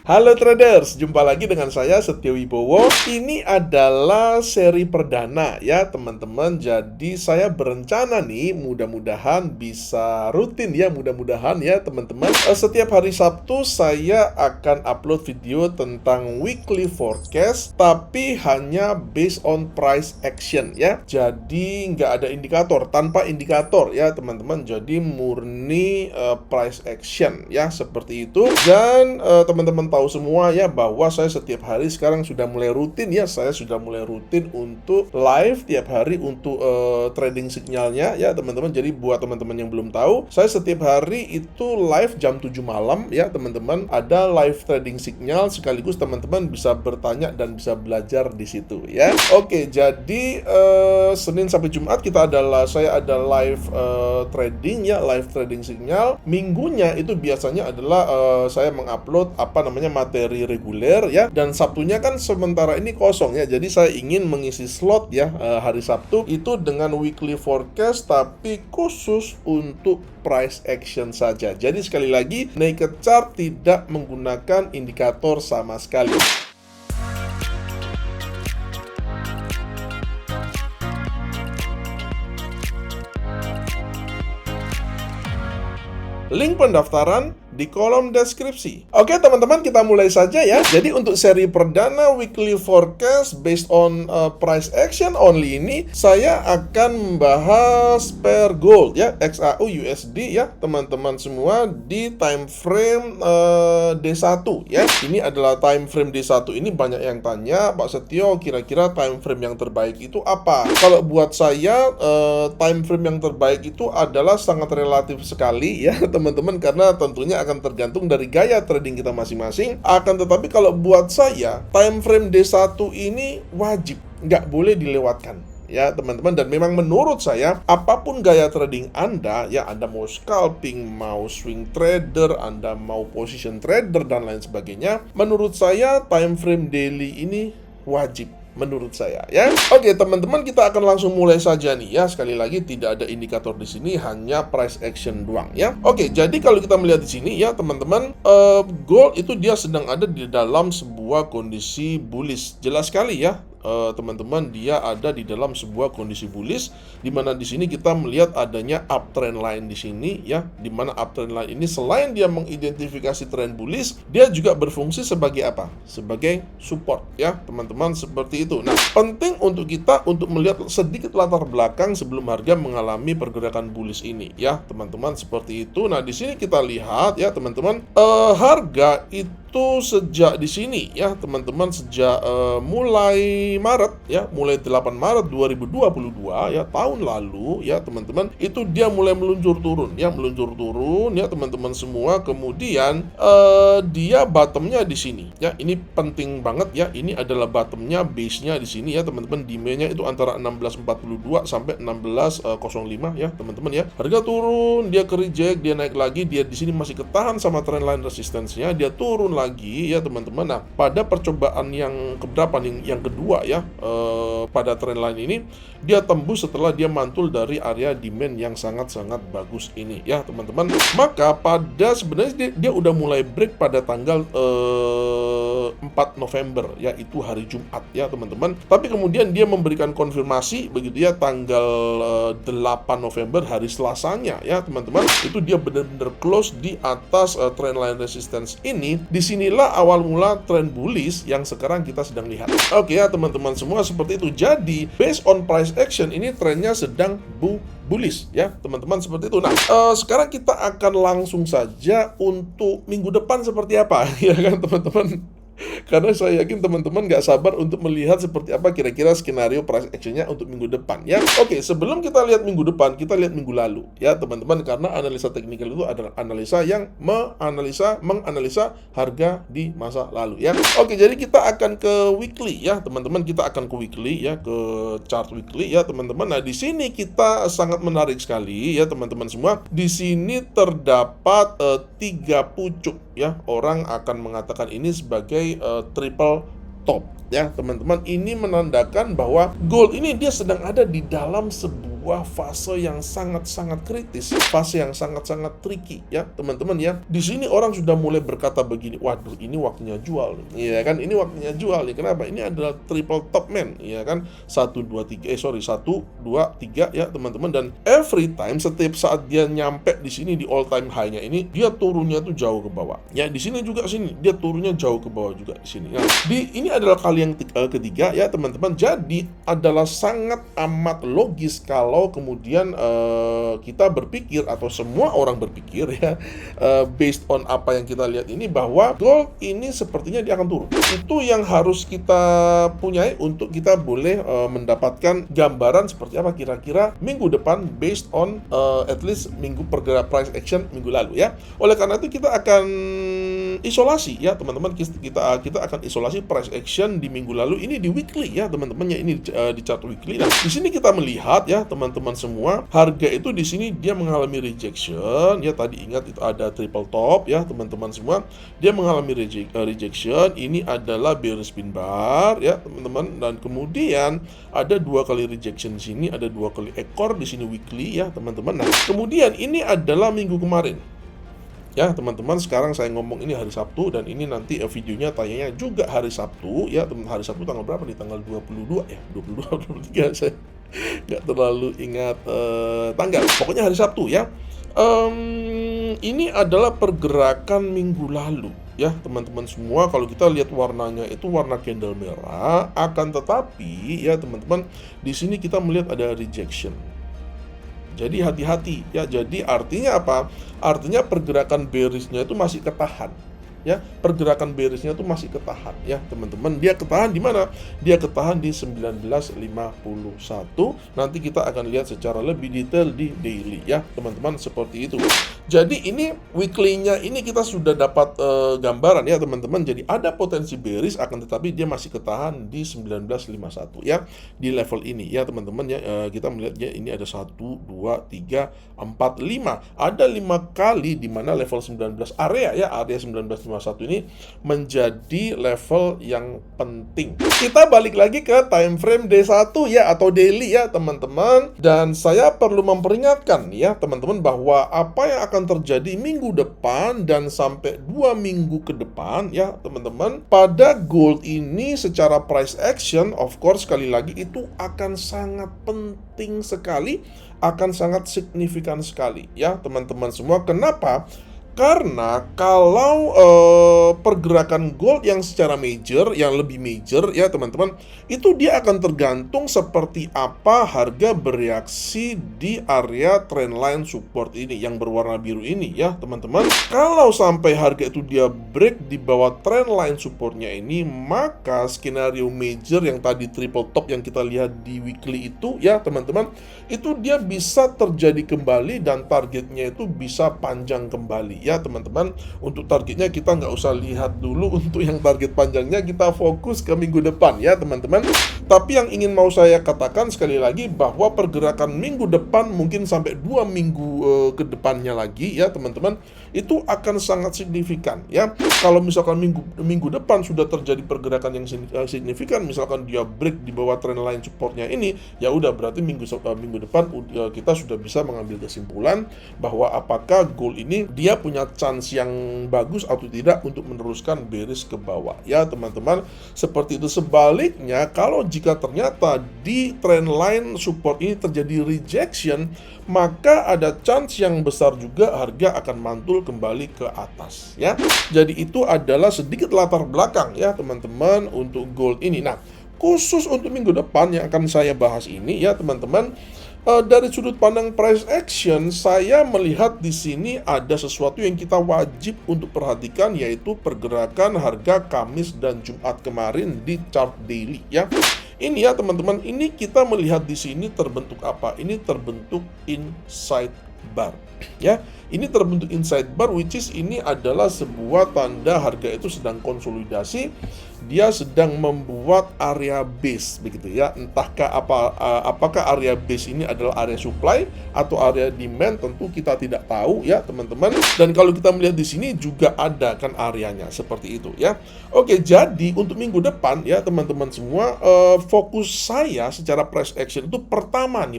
Halo traders, jumpa lagi dengan saya Setio Wibowo. Ini adalah seri perdana ya teman-teman. Jadi saya berencana nih mudah-mudahan bisa rutin ya, mudah-mudahan ya teman-teman. Setiap hari Sabtu saya akan upload video tentang weekly forecast, tapi hanya based on price action ya. Jadi nggak ada indikator, tanpa indikator ya teman-teman. Jadi murni price action ya, seperti itu. Dan teman-teman tahu semua ya bahwa saya setiap hari sekarang sudah mulai rutin ya. Saya sudah mulai rutin untuk live tiap hari untuk trading signalnya ya teman-teman. Jadi buat teman-teman yang belum tahu, saya setiap hari itu live jam 7 malam ya teman-teman. Ada live trading signal, sekaligus teman-teman bisa bertanya dan bisa belajar di situ ya. Oke, jadi Senin sampai Jumat saya ada live trading ya, live trading signal. Minggunya itu biasanya adalah saya mengupload materi reguler ya, dan Sabtunya kan sementara ini kosong ya. Jadi saya ingin mengisi slot ya hari Sabtu itu dengan weekly forecast, tapi khusus untuk price action saja. Jadi sekali lagi, naked chart tidak menggunakan indikator sama sekali. Link pendaftaran di kolom deskripsi. Oke teman-teman, kita mulai saja ya. Jadi untuk seri perdana weekly forecast based on price action only ini, saya akan membahas pair gold ya, XAU USD ya teman-teman semua, di time frame D1 ya. Ini adalah time frame D1. Ini banyak yang tanya, Pak Setio, kira-kira time frame yang terbaik itu apa? Kalau buat saya time frame yang terbaik itu adalah sangat relatif sekali ya teman-teman, karena tentunya akan tergantung dari gaya trading kita masing-masing. Akan tetapi kalau buat saya, time frame D1 ini wajib, nggak boleh dilewatkan ya teman-teman. Dan memang menurut saya, apapun gaya trading Anda ya, Anda mau scalping, mau swing trader, Anda mau position trader dan lain sebagainya, menurut saya time frame daily ini wajib, menurut saya ya. Oke teman-teman, kita akan langsung mulai saja nih ya. Sekali lagi, tidak ada indikator di sini, hanya price action doang ya. Oke, jadi kalau kita melihat di sini ya teman-teman, gold itu dia sedang ada di dalam sebuah kondisi bullish, jelas sekali ya. Teman-teman, dia ada di dalam sebuah kondisi bullish, di mana di sini kita melihat adanya uptrend line di sini ya, di mana uptrend line ini selain dia mengidentifikasi trend bullish, dia juga berfungsi sebagai apa? Sebagai support ya teman-teman, seperti itu. Nah, penting untuk kita untuk melihat sedikit latar belakang sebelum harga mengalami pergerakan bullish ini ya teman-teman, seperti itu. Nah, di sini kita lihat ya teman-teman, harga itu sejak di sini ya teman-teman, sejak mulai Maret ya, mulai 8 Maret 2022 ya, tahun lalu ya teman-teman, itu dia mulai meluncur turun ya, teman-teman semua. Kemudian dia bottomnya di sini ya, ini penting banget ya, ini adalah bottomnya, base-nya di sini ya teman-teman. Demand-nya itu antara 1642 sampai 1605 ya teman-teman ya. Harga turun, dia ke reject, dia naik lagi, dia di sini masih ketahan sama trendline resistance-nya, dia turun lagi ya teman-teman. Nah, pada percobaan yang keberapa nih, yang kedua ya, pada trendline ini dia tembus setelah dia mantul dari area demand yang sangat-sangat bagus ini ya teman-teman. Maka pada sebenarnya dia udah mulai break pada tanggal 4 November ya, itu hari Jumat ya teman-teman. Tapi kemudian dia memberikan konfirmasi begitu ya, tanggal 8 November hari Selasanya ya teman-teman, itu dia benar-benar close di atas trendline resistance ini. Disinilah awal mula trend bullish yang sekarang kita sedang lihat. Oke ya teman-teman semua, seperti itu. Jadi based on price action ini trennya sedang bullish ya teman-teman, seperti itu. Nah, sekarang kita akan langsung saja untuk minggu depan seperti apa ya kan teman-teman. Karena saya yakin teman-teman nggak sabar untuk melihat seperti apa kira-kira skenario price actionnya untuk minggu depan ya. Oke, sebelum kita lihat minggu depan, kita lihat minggu lalu ya teman-teman, karena analisa teknikal itu adalah analisa yang menganalisa harga di masa lalu ya. Oke, jadi kita akan ke weekly ya teman-teman, kita akan ke weekly ya, ke chart weekly ya teman-teman. Nah, di sini kita sangat menarik sekali ya teman-teman semua. Di sini terdapat 3 pucuk ya. Orang akan mengatakan ini sebagai triple top ya teman-teman. Ini menandakan bahwa gold ini dia sedang ada di dalam sebuah sebuah fase yang sangat-sangat kritis, fase yang sangat-sangat tricky ya teman-teman ya. Di sini orang sudah mulai berkata begini, waduh ini waktunya jual nih. Ya kan, ini waktunya jual nih. Kenapa? Ini adalah triple top man ya kan. 1 2 3 1 2 3 ya teman-teman, dan every time setiap saat dia nyampe di sini di all time high-nya ini, dia turunnya tuh jauh ke bawah. Ya di sini juga sini dia turunnya jauh ke bawah juga di sini. Nah, ini adalah kali yang ketiga ya teman-teman. Jadi adalah sangat amat logis kalau kemudian kita berpikir atau semua orang berpikir ya based on apa yang kita lihat ini, bahwa gold ini sepertinya dia akan turun. Itu yang harus kita punyai untuk kita boleh mendapatkan gambaran seperti apa kira-kira minggu depan based on at least minggu pergerakan price action minggu lalu ya. Oleh karena itu kita akan isolasi ya teman-teman, kita akan isolasi price action di minggu lalu ini di weekly ya teman-teman ya, ini di chart weekly. Nah, di sini kita melihat ya teman-teman semua, harga itu di sini dia mengalami rejection ya. Tadi ingat itu ada triple top ya teman-teman semua, dia mengalami rejection. Ini adalah bearish pin bar ya teman-teman, dan kemudian ada 2 kali rejection di sini, ada 2 kali ekor di sini weekly ya teman-teman. Nah, kemudian ini adalah minggu kemarin. Ya teman-teman, sekarang saya ngomong ini hari Sabtu, dan ini nanti videonya tayangnya juga hari Sabtu ya teman. Hari Sabtu tanggal berapa nih? Tanggal 22 ya, 22 atau 23 saya nggak terlalu ingat tanggal. Pokoknya hari Sabtu ya. Ini adalah pergerakan minggu lalu ya teman-teman semua. Kalau kita lihat warnanya itu warna candle merah, akan tetapi ya teman-teman, di sini kita melihat ada rejection. Jadi hati-hati ya. Jadi artinya apa? Artinya pergerakan bearishnya itu masih ketahan. Ya, pergerakan bearishnya itu masih ketahan ya teman-teman. Dia ketahan di mana? Dia ketahan di 1951. Nanti kita akan lihat secara lebih detail di daily ya teman-teman, seperti itu. Jadi ini weekly-nya ini kita sudah dapat gambaran ya teman-teman. Jadi ada potensi bearish, akan tetapi dia masih ketahan di 1951 ya, di level ini ya teman-teman ya. Kita melihatnya ini ada 1 2 3 4 5. Ada 5 kali di mana level 19 area ya, area 1951 ini menjadi level yang penting. Kita balik lagi ke time frame D1 ya, atau daily ya teman-teman. Dan saya perlu memperingatkan ya teman-teman, bahwa apa yang akan terjadi minggu depan dan sampai 2 minggu ke depan ya teman-teman, pada gold ini secara price action, of course sekali lagi itu akan sangat penting sekali, akan sangat signifikan sekali ya teman-teman semua. Kenapa? Karena kalau pergerakan gold yang secara major, yang lebih major ya teman-teman, itu dia akan tergantung seperti apa harga bereaksi di area trendline support ini yang berwarna biru ini ya teman-teman. Kalau sampai harga itu dia break di bawah trendline supportnya ini, maka skenario major yang tadi triple top yang kita lihat di weekly itu ya teman-teman, itu dia bisa terjadi kembali dan targetnya itu bisa panjang kembali ya teman-teman. Untuk targetnya kita nggak usah lihat dulu, untuk yang target panjangnya kita fokus ke minggu depan ya teman-teman. Tapi yang ingin mau saya katakan sekali lagi, bahwa pergerakan minggu depan mungkin sampai 2 minggu ke depannya lagi ya teman-teman, itu akan sangat signifikan ya. Kalau misalkan minggu depan sudah terjadi pergerakan yang signifikan, misalkan dia break di bawah trendline supportnya ini, ya udah berarti minggu depan kita sudah bisa mengambil kesimpulan bahwa apakah gold ini dia punya chance yang bagus atau tidak untuk meneruskan bearish ke bawah ya teman-teman. Seperti itu. Sebaliknya, kalau jika ternyata di trendline support ini terjadi rejection, maka ada chance yang besar juga harga akan mantul kembali ke atas ya. Jadi itu adalah sedikit latar belakang ya teman-teman untuk gold ini. Nah, khusus untuk minggu depan yang akan saya bahas ini ya teman-teman, dari sudut pandang price action, saya melihat di sini ada sesuatu yang kita wajib untuk perhatikan, yaitu pergerakan harga Kamis dan Jumat kemarin di chart daily ya. Ini ya teman-teman, ini kita melihat di sini terbentuk apa? Ini terbentuk inside bar ya. Ini terbentuk inside bar, which is ini adalah sebuah tanda harga itu sedang konsolidasi dia sedang membuat area base begitu ya. Apakah area base ini adalah area supply atau area demand, tentu kita tidak tahu ya teman-teman. Dan kalau kita melihat di sini juga ada kan areanya seperti itu ya. Oke, jadi untuk minggu depan ya teman-teman semua, fokus saya secara price action itu pertama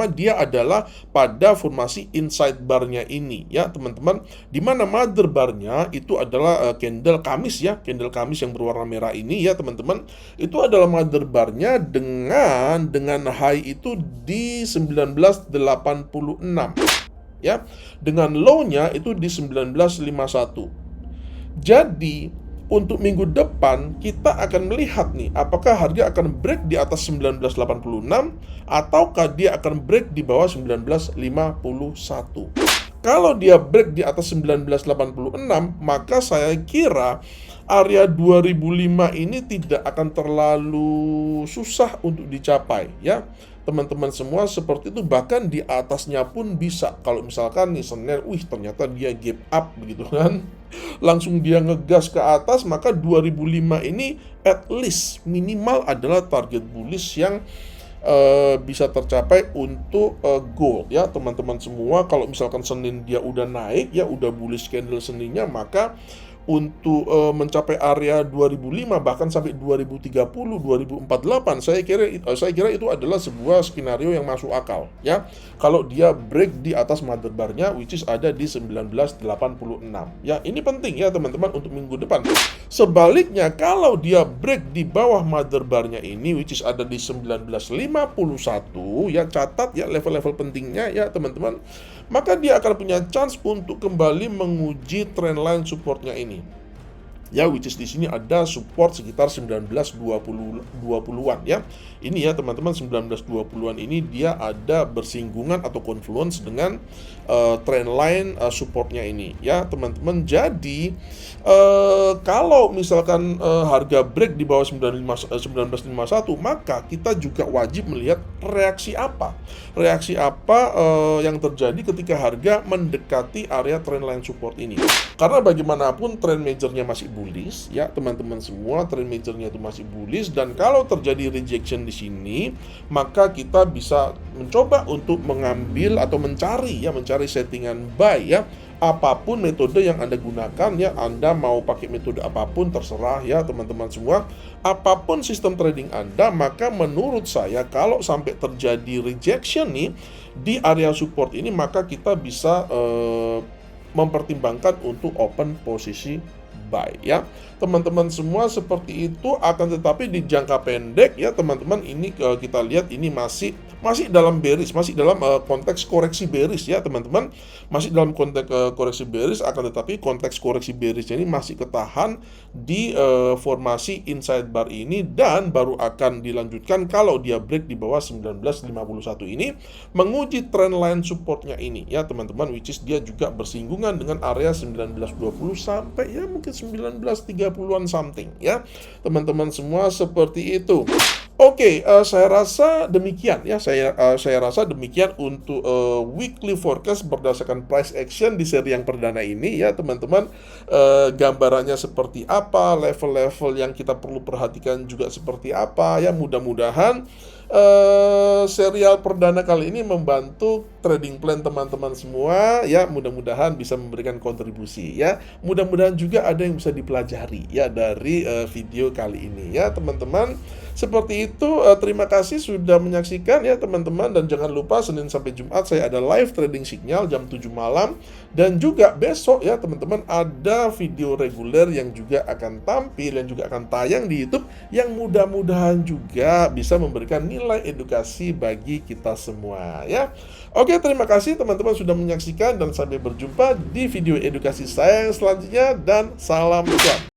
dia adalah pada formasi inside bar-nya ini ya teman-teman, di mana mother bar-nya itu adalah candle Kamis ya, candle Kamis yang berwarna merah ini ya teman-teman. Itu adalah mother bar-nya dengan high itu di 1986 ya, dengan low-nya itu di 1951. Jadi untuk minggu depan kita akan melihat nih, apakah harga akan break di atas 1986 ataukah dia akan break di bawah 1951. Kalau dia break di atas 1986, maka saya kira area 2005 ini tidak akan terlalu susah untuk dicapai ya teman-teman semua, seperti itu. Bahkan di atasnya pun bisa. Kalau misalkan nih Senin, ternyata dia gap up begitu kan, langsung dia ngegas ke atas, maka 2005 ini at least minimal adalah target bullish yang bisa tercapai untuk gold ya teman-teman semua. Kalau misalkan Senin dia udah naik ya, udah bullish candle Seninnya, maka untuk mencapai area 2005 bahkan sampai 2030, 2048, saya kira itu adalah sebuah skenario yang masuk akal ya. Kalau dia break di atas mother bar-nya, which is ada di 1986 ya. Ini penting ya teman-teman untuk minggu depan. Sebaliknya, kalau dia break di bawah mother bar-nya ini, which is ada di 1951 ya, catat ya level-level pentingnya ya teman-teman, maka dia akan punya chance untuk kembali menguji trendline supportnya ini ya, which is di sini ada support sekitar 1920-an ya. Ini ya teman-teman, 1920-an ini dia ada bersinggungan atau confluence dengan trendline supportnya ini ya teman-teman. Jadi kalau misalkan harga break di bawah 1951, maka kita juga wajib melihat reaksi apa yang terjadi ketika harga mendekati area trendline support ini. Karena bagaimanapun trend majornya masih bullish ya teman-teman semua, trend majornya itu masih bullish, dan kalau terjadi rejection di sini, maka kita bisa mencoba untuk mengambil atau mencari settingan buy ya. Apapun metode yang Anda gunakan ya, Anda mau pakai metode apapun terserah ya teman-teman semua. Apapun sistem trading Anda, maka menurut saya kalau sampai terjadi rejection nih di area support ini, maka kita bisa mempertimbangkan untuk open posisi buy ya teman-teman semua, seperti itu. Akan tetapi di jangka pendek ya teman-teman, ini kita lihat ini masih dalam bearish, masih dalam konteks koreksi bearish ya teman-teman, masih dalam konteks koreksi bearish. Akan tetapi konteks koreksi bearish ini masih ketahan di formasi inside bar ini, dan baru akan dilanjutkan kalau dia break di bawah 1951 ini, menguji trendline supportnya ini ya teman-teman, which is dia juga bersinggungan dengan area 1920 sampai ya mungkin 1930-an something ya teman-teman semua, seperti itu. Oke, saya rasa demikian ya. Saya rasa demikian untuk weekly forecast berdasarkan price action di seri yang perdana ini ya teman-teman. Gambarannya seperti apa, level-level yang kita perlu perhatikan juga seperti apa ya. Mudah-mudahan serial perdana kali ini membantu trading plan teman-teman semua ya. Mudah-mudahan bisa memberikan kontribusi ya. Mudah-mudahan juga ada yang bisa dipelajari ya dari video kali ini ya teman-teman. Seperti itu, terima kasih sudah menyaksikan ya teman-teman, dan jangan lupa Senin sampai Jumat saya ada live trading signal jam 7 malam, dan juga besok ya teman-teman ada video reguler yang juga akan tampil dan juga akan tayang di YouTube, yang mudah-mudahan juga bisa memberikan nilai edukasi bagi kita semua ya. Oke, terima kasih teman-teman sudah menyaksikan, dan sampai berjumpa di video edukasi saya yang selanjutnya, dan salam cuan.